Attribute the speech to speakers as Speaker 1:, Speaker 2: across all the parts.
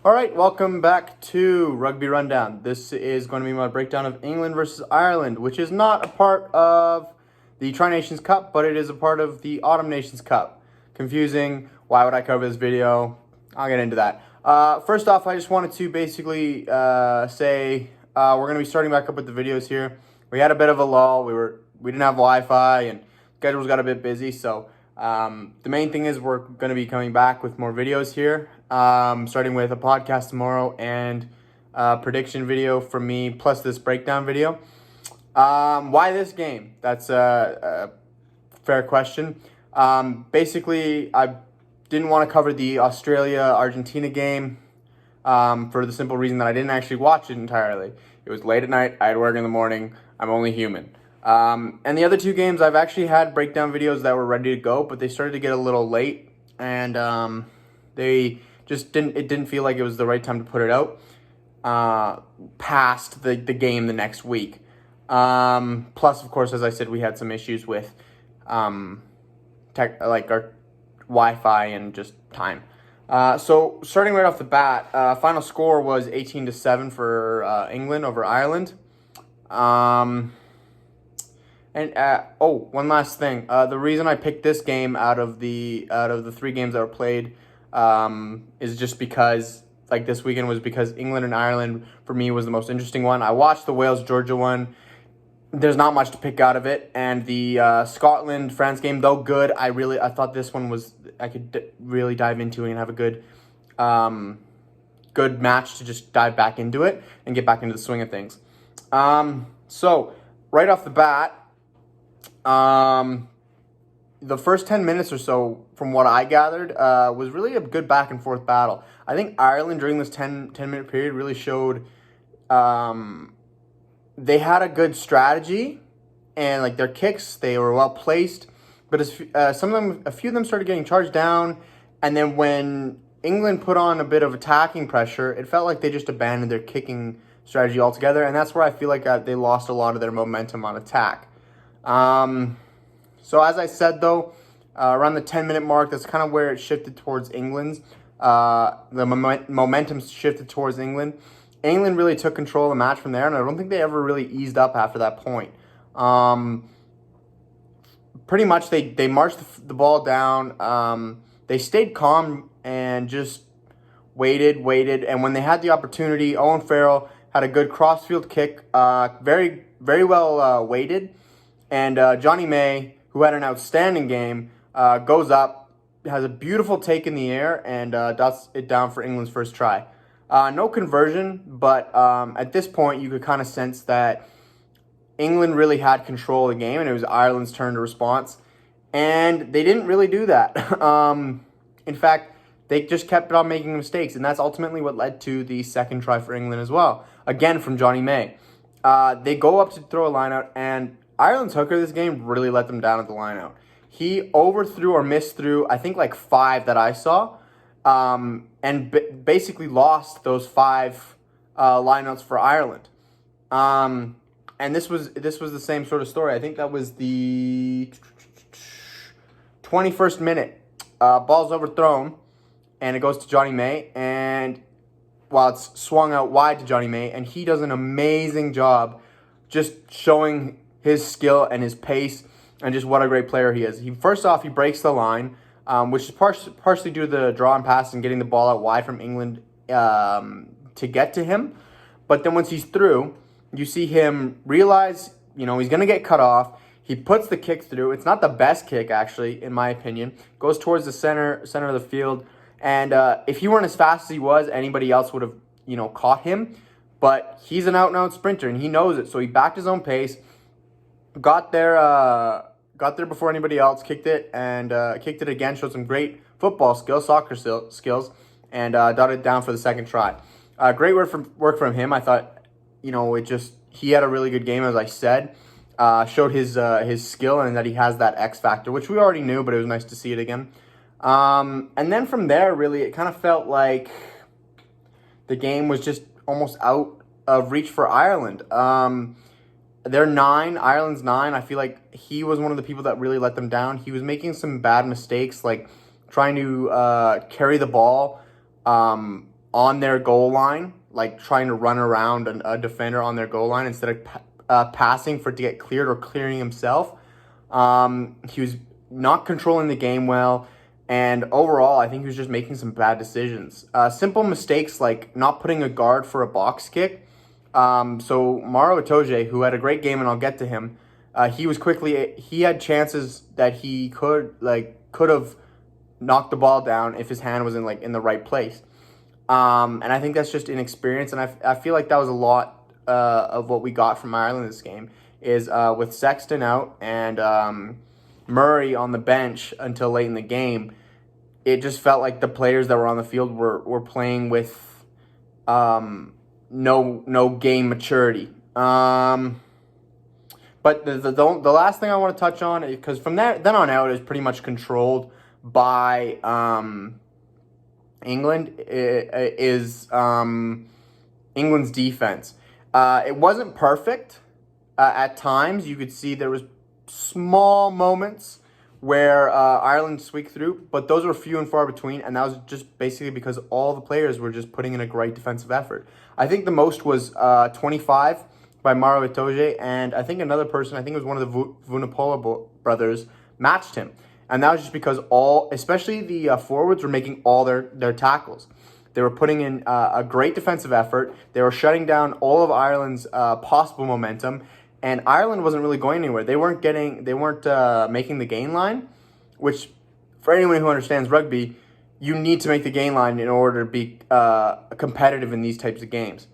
Speaker 1: All right, welcome back to Rugby Rundown. This is going to be my breakdown of England versus Ireland, which is not a part of the Tri-Nations Cup, but it is a part of the Autumn Nations Cup. Confusing. Why would I cover this video? I'll get into that. First off, I just wanted to basically say we're going to be starting back up with the videos here. We had a bit of a lull. We didn't have Wi-Fi and schedules got a bit busy, so the main thing is we're going to be coming back with more videos here, starting with a podcast tomorrow and a prediction video from me, plus this breakdown video. Why this game? That's a fair question. Basically, I didn't want to cover the Australia-Argentina game for the simple reason that I didn't actually watch it entirely. It was late at night. I had work in the morning. I'm only human. And the other two games, I've actually had breakdown videos that were ready to go, but they started to get a little late, and they just didn't feel like it was the right time to put it out past the game the next week. Plus, of course, as I said, we had some issues with our Wi-Fi and just time. So starting right off the bat, final score was 18-7 for England over Ireland. One last thing. The reason I picked this game out of the three games that were played is just because, like, this weekend was because England and Ireland, for me, was the most interesting one. I watched the Wales-Georgia one. There's not much to pick out of it. And the Scotland-France game, though good, I thought this one was, I could really dive into and have a good match to just dive back into it and get back into the swing of things. So, right off the bat, the first 10 minutes or so, from what I gathered, was really a good back and forth battle. I think Ireland during this 10-minute period really showed they had a good strategy, and like their kicks, they were well placed. But a few of them started getting charged down, and then when England put on a bit of attacking pressure, it felt like they just abandoned their kicking strategy altogether, and that's where I feel like they lost a lot of their momentum on attack. So as I said, though, around the 10-minute mark, that's kind of where it shifted towards England's. The momentum shifted towards England. England really took control of the match from there, and I don't think they ever really eased up after that point. Pretty much they marched the ball down. They stayed calm and just waited. And when they had the opportunity, Owen Farrell had a good crossfield kick, very, very well weighted. And Johnny May, who had an outstanding game, goes up, has a beautiful take in the air, and dots it down for England's first try. No conversion, but at this point, you could kind of sense that England really had control of the game, and it was Ireland's turn to response. And they didn't really do that. In fact, they just kept on making mistakes, and that's ultimately what led to the second try for England as well. Again, from Johnny May. They go up to throw a line-out, and Ireland's hooker this game really let them down at the line-out. He overthrew or missed through, I think, like 5 that I saw, and basically lost those 5 lineouts for Ireland. And this was the same sort of story. I think that was the 21st minute. Ball's overthrown, and it goes to Johnny May, and while it's swung out wide to Johnny May, and he does an amazing job just showing his skill and his pace and just what a great player he is. First off, he breaks the line, which is partially due to the draw and pass and getting the ball out wide from England to get to him. But then once he's through, you see him realize, he's going to get cut off. He puts the kick through. It's not the best kick, actually, in my opinion. Goes towards the center of the field. And if he weren't as fast as he was, anybody else would have, caught him. But he's an out-and-out sprinter, and he knows it. So he backed his own pace, got there before anybody else, kicked it, and kicked it again, showed some great football skills, soccer skills, and dotted it down for the second try. Great work from him. I thought, he had a really good game, as I said. Showed his skill and that he has that X factor, which we already knew, but it was nice to see it again. And then from there, really, it kind of felt like the game was just almost out of reach for Ireland. They're 9, Ireland's 9. I feel like he was one of the people that really let them down. He was making some bad mistakes, like trying to carry the ball on their goal line, like trying to run around a defender on their goal line instead of passing for it to get cleared or clearing himself. He was not controlling the game well, and overall, I think he was just making some bad decisions. Simple mistakes like not putting a guard for a box kick. So Maro Itoje, who had a great game, and I'll get to him, he had chances that he could have knocked the ball down if his hand was in the right place. And I think that's just inexperience, and I feel like that was a lot of what we got from Ireland this game, is with Sexton out and Murray on the bench until late in the game. It just felt like the players that were on the field were playing with no game maturity. But the last thing I want to touch on, because from then on out, it was pretty much controlled by England, is England's defense. It wasn't perfect. At times, you could see there was small moments where Ireland squeaked through, but those were few and far between, and that was just basically because all the players were just putting in a great defensive effort. I think the most was 25 by Maro Itoje, and I think another person, I think it was one of the Vunipola brothers, matched him. And that was just because especially the forwards, were making all their tackles. They were putting in a great defensive effort. They were shutting down all of Ireland's possible momentum, and Ireland wasn't really going anywhere. They weren't making the gain line, which, for anyone who understands rugby, you need to make the gain line in order to be competitive in these types of games.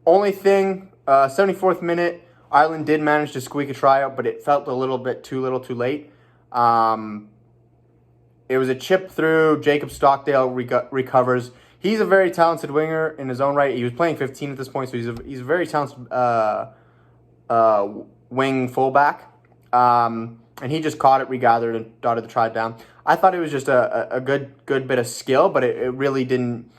Speaker 1: Only thing, 74th minute, Ireland did manage to squeak a try out, but it felt a little bit too late. It was a chip through. Jacob Stockdale recovers. He's a very talented winger in his own right. He was playing 15 at this point, so he's a very talented wing fullback. And he just caught it, regathered, and dotted the try down. I thought it was just a good bit of skill, but it really didn't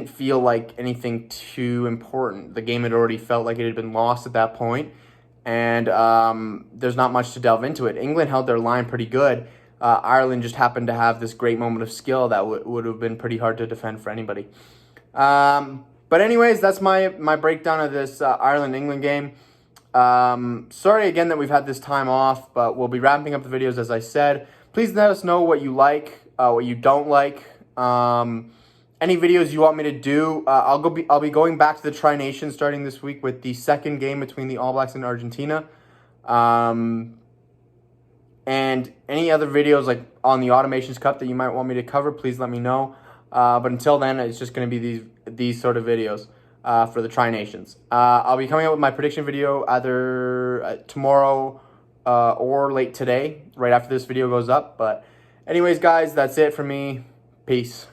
Speaker 1: feel like anything too important. The game had already felt like it had been lost at that point, and there's not much to delve into it. England held their line pretty good. Ireland just happened to have this great moment of skill that would have been pretty hard to defend for anybody. But anyways, that's my breakdown of this Ireland-England game. Sorry again that we've had this time off, but we'll be wrapping up the videos as I said. Please let us know what you like, what you don't like. Any videos you want me to do, I'll be going back to the Tri Nations starting this week with the second game between the All Blacks and Argentina. And any other videos like on the Automations Cup that you might want me to cover, please let me know. But until then, it's just going to be these sort of videos for the Tri Nations. I'll be coming out with my prediction video either tomorrow or late today, right after this video goes up. But anyways, guys, that's it for me. Peace.